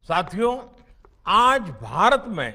साथियों, आज भारत में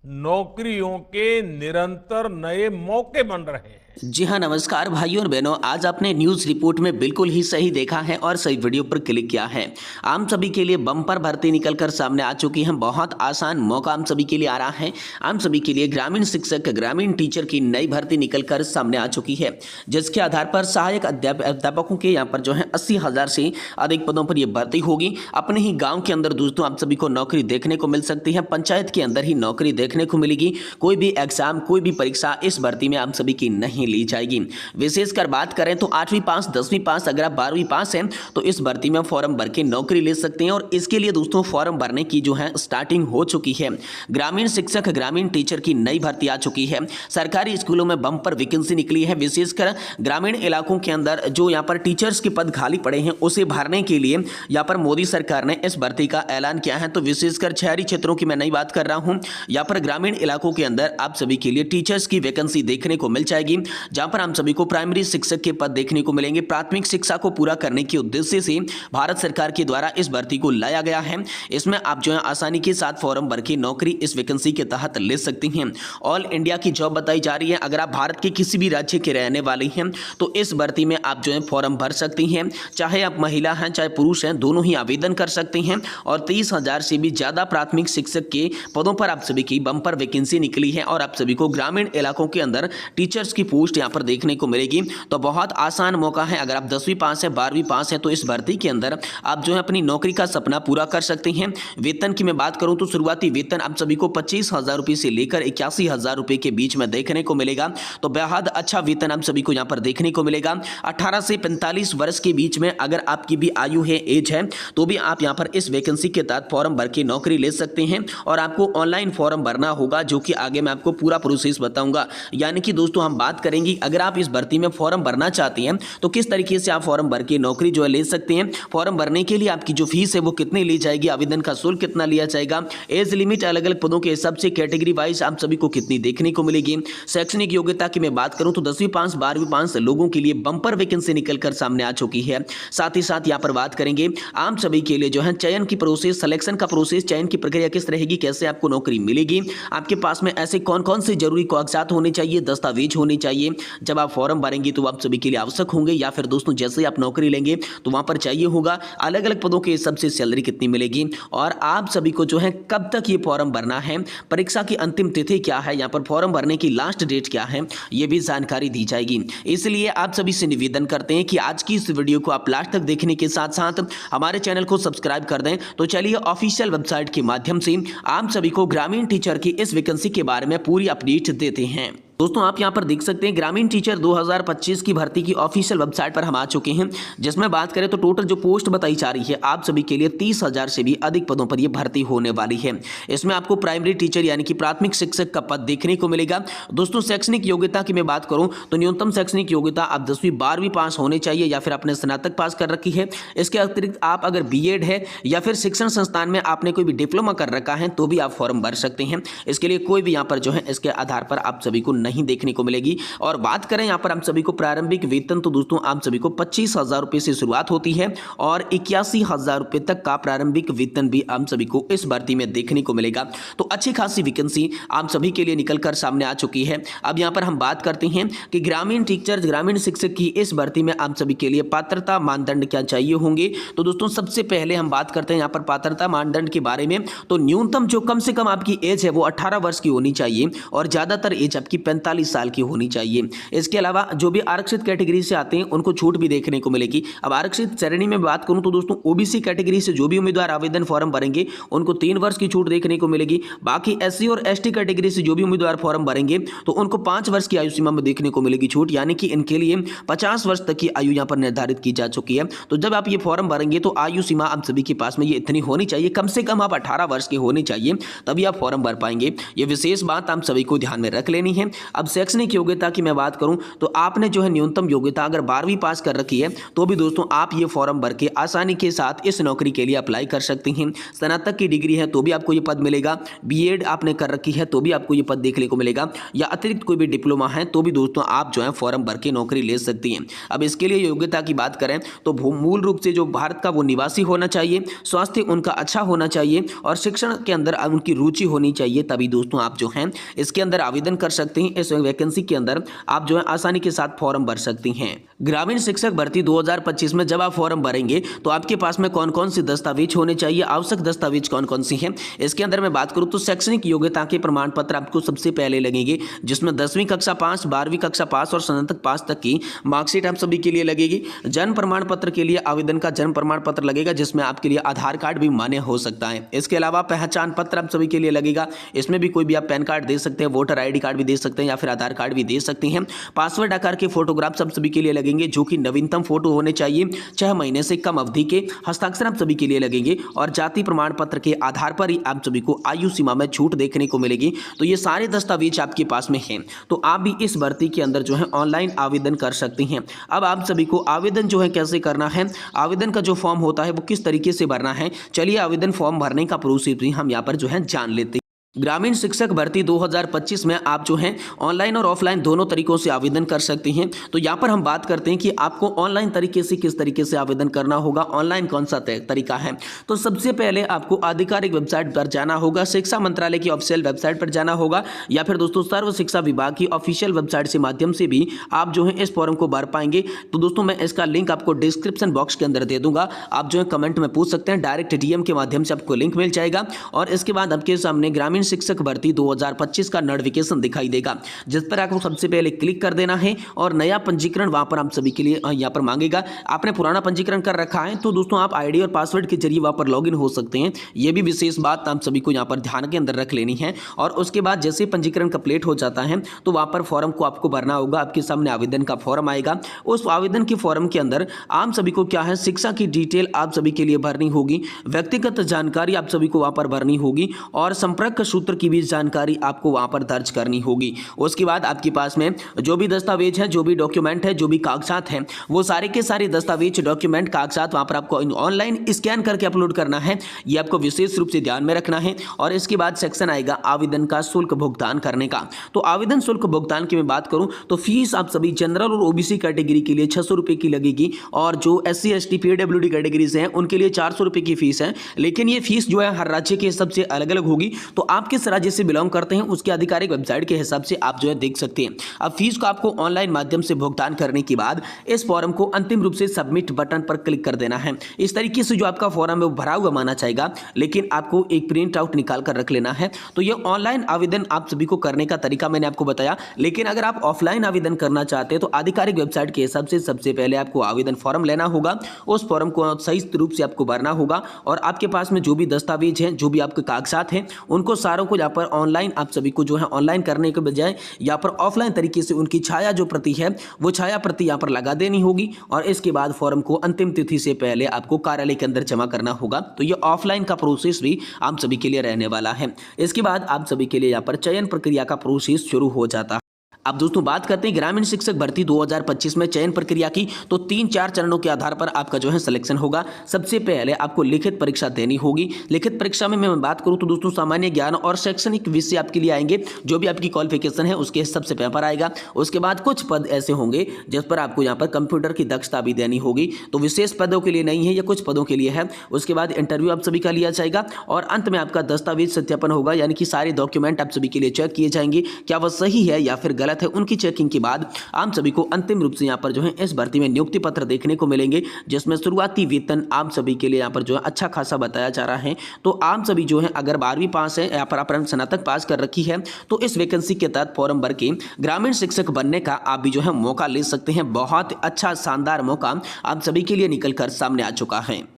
नौकरियों के निरंतर नए मौके बन रहे हैं। जी हाँ, नमस्कार भाइयों और बहनों। आज आपने न्यूज़ रिपोर्ट में बिल्कुल ही सही देखा है और सही वीडियो पर क्लिक किया है। आम सभी के लिए बम्पर भर्ती निकलकर सामने आ चुकी है। बहुत आसान मौका आम सभी के लिए आ रहा है। आम सभी के लिए ग्रामीण शिक्षक, ग्रामीण टीचर की नई भर्ती निकलकर सामने आ चुकी है, जिसके आधार पर सहायक अध्यापकों के यहाँ पर जो है 80,000 से अधिक पदों पर यह भर्ती होगी। अपने ही गाँव के अंदर दोस्तों आप सभी को नौकरी देखने को मिल सकती है। पंचायत के अंदर ही नौकरी देखने को मिलेगी। कोई भी एग्जाम, कोई भी परीक्षा इस भर्ती में आप सभी की नहीं ली जाएगी। विशेषकर बात करें तो 8वीं पास, 10वीं पास, अगर आप 12वीं पास हैं तो इस भर्ती में फॉर्म भर के नौकरी ले सकते हैं। और इसके लिए दोस्तों फॉर्म भरने की जो है स्टार्टिंग हो चुकी है। ग्रामीण शिक्षक, ग्रामीण टीचर की नई भर्ती आ चुकी है। सरकारी स्कूलों में बम्पर वैकेंसी निकली है। विशेषकर ग्रामीण इलाकों के अंदर जो यहाँ पर टीचर्स के पद खाली पड़े हैं उसे भरने के लिए यहाँ पर मोदी सरकार ने इस भर्ती का ऐलान किया है। तो विशेषकर शहरी क्षेत्रों की मैं नहीं बात कर रहा हूँ, यहाँ पर ग्रामीण इलाकों के अंदर आप सभी के लिए टीचर्स की वैकेंसी देखने को मिल जाएगी, जहां पर हम सभी को प्राइमरी शिक्षक के पद देखने को मिलेंगे। प्राथमिक शिक्षा को पूरा करने के उद्देश्य से भारत सरकार के द्वारा इस भर्ती को लाया गया है। इसमें आप जो है आसानी के साथ फॉर्म भर के नौकरी इस वैकेंसी के तहत ले सकती हैं। ऑल इंडिया की जॉब बताई जा रही है। अगर आप भारत के किसी भी राज्य के रहने वाले हैं तो इस भर्ती में आप जो है फॉर्म भर सकती हैं। चाहे आप महिला हैं चाहे पुरुष हैं, दोनों ही आवेदन कर सकते हैं। और 30,000 से भी ज्यादा प्राथमिक शिक्षक के पदों पर आप सभी की बम्पर वैकेंसी निकली है। और आप सभी को ग्रामीण इलाकों के अंदर टीचर्स की पोस्ट यहाँ पर देखने को मिलेगी। तो बहुत आसान मौका है। अगर आप 10वीं पास है, 12वीं पास है तो इस भर्ती के अंदर आप जो है अपनी नौकरी का सपना पूरा कर सकते हैं। वेतन की मैं बात करूं तो शुरुआती वेतन आप सभी को 25,000 रुपए से लेकर 81,000 रुपए के बीच में देखने को मिलेगा। तो बेहद अच्छा वेतन आप सभी को यहाँ पर देखने को मिलेगा। 18 से 45 वर्ष के बीच में अगर आपकी भी आयु है, एज है, तो भी आप यहाँ पर इस वैकेंसी के तहत फॉर्म भर के नौकरी ले सकते हैं। और आपको ऑनलाइन फॉर्म भरना होगा, जो कि आगे मैं आपको पूरा प्रोसेस बताऊंगा। यानी कि दोस्तों हम बात करेंगे अगर आप इस भर्ती में फॉर्म भरना चाहते हैं तो किस तरीके से आप फॉर्म भर के नौकरी जो है ले सकते हैं। फॉर्म भरने के लिए आपकी जो फीस है वो कितनी ली जाएगी, आवेदन का शुल्क कितना लिया जाएगा, एज लिमिट अलग अलग पदों के हिसाब से कैटेगरी वाइज आप सभी को कितनी देखने को मिलेगी। शैक्षणिक योग्यता की मैं बात करूं तो 10वीं पास, 12वीं पास लोगों के लिए बम्पर वैकेंसी निकलकर सामने आ चुकी है। साथ ही साथ यहाँ पर बात करेंगे आम सभी के लिए जो है चयन की प्रोसेस, सिलेक्शन का प्रोसेस, चयन की प्रक्रिया किस रहेगी, कैसे आपको नौकरी मिलेगी, आपके पास में ऐसे कौन कौन से जरूरी कागजात होने चाहिए, दस्तावेज होने चाहिए जब आप फॉर्म भरेंगे तो आप सभी के लिए आवश्यक होंगे। या फिर दोस्तों जैसे ही आप नौकरी लेंगे तो वहां पर चाहिए होगा अलग अलग पदों के हिसाब से सैलरी कितनी मिलेगी। और आप सभी को जो है कब तक ये फॉर्म भरना है, परीक्षा की अंतिम तिथि क्या है, यहाँ पर फॉर्म भरने की लास्ट डेट क्या है, ये भी जानकारी दी जाएगी। इसलिए आप सभी से निवेदन करते हैं कि आज की इस वीडियो को आप लास्ट तक देखने के साथ साथ हमारे चैनल को सब्सक्राइब कर दें। तो चलिए ऑफिशियल वेबसाइट के माध्यम से आप सभी को ग्रामीण टीचर की इस वैकेंसी के बारे में पूरी अपडेट देते हैं। दोस्तों आप यहां पर देख सकते हैं ग्रामीण टीचर 2025 की भर्ती की ऑफिशियल वेबसाइट पर हम आ चुके हैं, जिसमें बात करें तो टोटल जो पोस्ट बताई जा रही है आप सभी के लिए 30,000 से भी अधिक पदों पर यह भर्ती होने वाली है। इसमें आपको प्राइमरी टीचर यानी कि प्राथमिक शिक्षक का पद देखने को मिलेगा। दोस्तों शैक्षणिक योग्यता की मैं बात करूं तो न्यूनतम शैक्षणिक योग्यता आप 10वीं 12वीं पास होने चाहिए या फिर आपने स्नातक पास कर रखी है। इसके अतिरिक्त आप अगर बीएड है या फिर शिक्षण संस्थान में आपने कोई भी डिप्लोमा कर रखा है तो भी आप फॉर्म भर सकते हैं। इसके लिए कोई भी यहाँ पर जो है इसके आधार पर आप सभी को नहीं देखने को मिलेगी। और बात करें यहां पर हम सभी को प्रारंभिक वेतन तो दोस्तों आप सभी को 25,000 रुपए से शुरुआत होती है और 81,000 रुपए तक का प्रारंभिक वेतन भी आप सभी को इस भर्ती में देखने को मिलेगा। तो अच्छी खासी वैकेंसी आप सभी के लिए निकलकर सामने आ चुकी है। अब यहां पर हम बात करते हैं कि ग्रामीण टीचर, ग्रामीण शिक्षक की इस भर्ती में आप सभी के लिए पात्रता मानदंड क्या चाहिए होंगे। तो दोस्तों सबसे पहले हम बात करते हैं यहां पर पात्रता मानदंड के बारे में। तो न्यूनतम जो कम से कम आपकी एज है वो 18 वर्ष की होनी चाहिए और ज्यादातर एज आपकी 45 साल की होनी चाहिए। इसके अलावा जो भी आरक्षित कैटेगरी से आते हैं उनको छूट भी देखने को मिलेगी। अब आरक्षित श्रेणी में बात करूं तो दोस्तों ओबीसी कैटेगरी से जो भी उम्मीदवार आवेदन फॉर्म भरेंगे उनको 3 वर्ष की छूट देखने को मिलेगी। बाकी एससी और एसटी कैटेगरी से जो भी उम्मीदवार फॉर्म भरेंगे तो उनको 5 वर्ष की आयु सीमा में देखने को मिलेगी छूट, यानी कि इनके लिए 50 वर्ष तक की आयु यहां पर निर्धारित की जा चुकी है। तो जब आप ये फॉर्म भरेंगे तो आयु सीमा आप सभी के पास में ये इतनी होनी चाहिए, कम से कम आप 18 वर्ष के होने चाहिए, तभी आप फॉर्म भर पाएंगे। ये विशेष बात आप सभी को ध्यान में रख लेनी है। अब शैक्षणिक योग्यता की मैं बात करूं तो आपने जो है न्यूनतम योग्यता अगर 12वीं पास कर रखी है तो भी दोस्तों आप ये फॉर्म भर के आसानी के साथ इस नौकरी के लिए अप्लाई कर सकते हैं। स्नातक की डिग्री है तो भी आपको ये पद मिलेगा, बीएड आपने कर रखी है तो भी आपको ये पद देखने को मिलेगा, या अतिरिक्त कोई भी डिप्लोमा है तो भी दोस्तों आप जो है फॉर्म भर के नौकरी ले सकती हैं। अब इसके लिए योग्यता की बात करें तो मूल रूप से जो भारत का वो निवासी होना चाहिए, स्वास्थ्य उनका अच्छा होना चाहिए और शिक्षण के अंदर उनकी रुचि होनी चाहिए, तभी दोस्तों आप जो हैं इसके अंदर आवेदन कर सकते हैं। इस वैकेंसी के अंदर आप जो है आसानी के साथ फॉर्म भर सकती हैं। ग्रामीण शिक्षक भर्ती 2025 में जब आप फॉर्म भरेंगे तो आपके पास में कौन कौन सी दस्तावेज होने चाहिए, आवश्यक दस्तावेज कौन कौन सी हैं, इसके अंदर मैं बात करूं तो शैक्षणिक योग्यता के प्रमाण पत्र आपको सबसे पहले लगेंगे, जिसमें 10वीं कक्षा पास, 12वीं कक्षा पास और स्नातक पास तक की मार्कशीट आप सभी के लिए लगेगी। जन्म प्रमाण पत्र के लिए आवेदन का जन्म प्रमाण पत्र लगेगा, जिसमें आपके लिए आधार कार्ड भी मान्य हो सकता है। इसके अलावा पहचान पत्र आप सभी के लिए लगेगा, इसमें भी कोई भी आप पैन कार्ड दे सकते हैं, वोटर आईडी कार्ड भी दे सकते हैं या फिर आधार कार्ड भी दे सकते हैं। पासवर्ड आकार के फोटोग्राफ आप सभी के लिए लगेंगे, जो कि नवीनतम फोटो होने चाहिए, 6 महीने से कम अवधि के। हस्ताक्षर आप सभी के लिए लगेंगे और जाति प्रमाण पत्र के आधार पर ही आप सभी को आयु सीमा में छूट देखने को मिलेगी। तो ये सारे दस्तावेज आपके पास में हैं, तो आप भी इस भर्ती के अंदर जो है ऑनलाइन आवेदन कर सकते हैं। अब आप सभी को आवेदन जो है कैसे करना है, आवेदन का जो फॉर्म होता है वो किस तरीके से भरना है, चलिए आवेदन फॉर्म भरने का प्रोसेस भी हम यहाँ पर जो है जान लेते हैं। ग्रामीण शिक्षक भर्ती 2025 में आप जो हैं ऑनलाइन और ऑफलाइन दोनों तरीकों से आवेदन कर सकते हैं। तो यहाँ पर हम बात करते हैं कि आपको ऑनलाइन तरीके से किस तरीके से आवेदन करना होगा, ऑनलाइन कौन सा तरीका है। तो सबसे पहले आपको आधिकारिक वेबसाइट पर जाना होगा, शिक्षा मंत्रालय की ऑफिशियल वेबसाइट पर जाना होगा, या फिर दोस्तों सर्व शिक्षा विभाग की ऑफिशियल वेबसाइट से माध्यम से भी आप जो है इस फॉर्म को भर पाएंगे। तो दोस्तों मैं इसका लिंक आपको डिस्क्रिप्शन बॉक्स के अंदर दे दूंगा, आप जो है कमेंट में पूछ सकते हैं, डायरेक्ट डीएम के माध्यम से आपको लिंक मिल जाएगा। और इसके बाद आपके सामने ग्रामीण शिक्षक भर्ती 2025 का नोटिफिकेशन दिखाई देगा, जिस पर आपको सबसे पहले क्लिक कर देना है और नया पंजीकरण वहां पर आप सभी के लिए यहां पर मांगेगा। आपने पुराना पंजीकरण कर रखा है तो दोस्तों आप आईडी और पासवर्ड के जरिए वहां पर लॉगिन हो सकते हैं। यह भी विशेष बात आप सभी को यहां पर ध्यान के अंदर रख लेनी है। और उसके बाद जैसे पंजीकरण कंप्लीट हो जाता है तो वहां पर फॉर्म को आपको भरना होगा, आपके सामने आवेदन का फॉर्म आएगा। उस आवेदन के फॉर्म के अंदर आप सभी को क्या है, शिक्षा की डिटेल आप सभी के लिए भरनी होगी, व्यक्तिगत जानकारी आप सभी को वहां पर भरनी होगी और संपर्क सूत्र की भी जानकारी आपको वहां पर दर्ज करनी होगी। उसके बाद आपके पास में जो भी दस्तावेज है, जो भी डॉक्यूमेंट है, जो भी कागजात हैं, वो सारे के सारे दस्तावेज, डॉक्यूमेंट, कागजात वहां पर आपको ऑनलाइन स्कैन करके अपलोड करना है। ये आपको विशेष रूप से ध्यान में रखना है। और इसके बाद सेक्शन आएगा आवेदन का शुल्क भुगतान करने का। तो आवेदन शुल्क भुगतान की मैं बात करूं तो फीस आप सभी जनरल और ओबीसी कैटेगरी के लिए 600 रुपए की लगेगी, और जो SC ST PWD कैटेगरी से हैं उनके लिए 400 रुपए की फीस है। लेकिन ये फीस जो है हर राज्य के हिसाब से अलग अलग होगी, तो आप किस राज्य से बिलोंग करते हैं उसके आधिकारिक वेबसाइट के हिसाब से आप जो है देख सकते हैं। अब फीस को आपको ऑनलाइन माध्यम से भुगतान करने के बाद इस फॉर्म को अंतिम रूप से सबमिट बटन पर क्लिक कर देना है। इस तरीके से जो आपका फॉर्म है वो भरा हुआ माना जाएगा, लेकिन आपको एक प्रिंट आउट निकाल कर रख लेना है। तो ये ऑनलाइन आवेदन आप सभी को करने का तरीका मैंने आपको बताया, लेकिन अगर आप ऑफलाइन आवेदन करना चाहते हैं तो आधिकारिक वेबसाइट के हिसाब से सबसे पहले आपको आवेदन फॉर्म लेना होगा, उस फॉर्म को सही रूप से आपको भरना होगा और आपके पास में जो भी दस्तावेज हैं, जो भी आपके कागजात हैं, उनको सारों को यहाँ पर ऑनलाइन आप सभी को जो है ऑनलाइन करने के बजाय यहाँ पर ऑफलाइन तरीके से उनकी छाया जो प्रति है वो छाया प्रति यहाँ पर लगा देनी होगी। और इसके बाद फॉर्म को अंतिम तिथि से पहले आपको कार्यालय के अंदर जमा करना होगा। तो ये ऑफलाइन का प्रोसेस भी आप सभी के लिए रहने वाला है। इसके बाद आप सभी के लिए यहाँ पर चयन प्रक्रिया का प्रोसेस शुरू हो जाता है। अब दोस्तों बात करते हैं ग्रामीण शिक्षक भर्ती 2025 में चयन प्रक्रिया की। तो 3-4 चरणों के आधार पर आपका जो है सिलेक्शन होगा। सबसे पहले आपको लिखित परीक्षा देनी होगी। लिखित परीक्षा में मैं बात करूं तो दोस्तों सामान्य ज्ञान और शैक्षणिक विषय आपके लिए आएंगे, जो भी आपकी क्वालिफिकेशन है उसके हिसाब से पेपर आएगा। उसके बाद कुछ पद ऐसे होंगे जिस पर आपको यहाँ पर कंप्यूटर की दक्षता भी देनी होगी, तो विशेष पदों के लिए नहीं है, ये कुछ पदों के लिए है। उसके बाद इंटरव्यू आप सभी का लिया जाएगा और अंत में आपका दस्तावेज सत्यापन होगा, यानी कि सारे डॉक्यूमेंट आप सभी के लिए चेक किए जाएंगे, क्या वह सही है या फिर गलत है। उनकी चेकिंग के बाद आप सभी को अंतिम रूप से यहाँ पर जो है इस भर्ती में नियुक्ति पत्र देखने को मिलेंगे, जिसमें शुरुआती वेतन आप सभी के लिए यहाँ पर जो है अच्छा खासा बताया जा रहा है। तो आप सभी जो है अगर 12वीं पास है या पर अपना स्नातक पास कर रखी है तो इस वैकेंसी के तहत फॉर्म भर के ग्रामीण शिक्षक बनने का आप भी जो है मौका ले सकते हैं। बहुत अच्छा शानदार मौका आप सभी के लिए निकल कर सामने आ चुका है।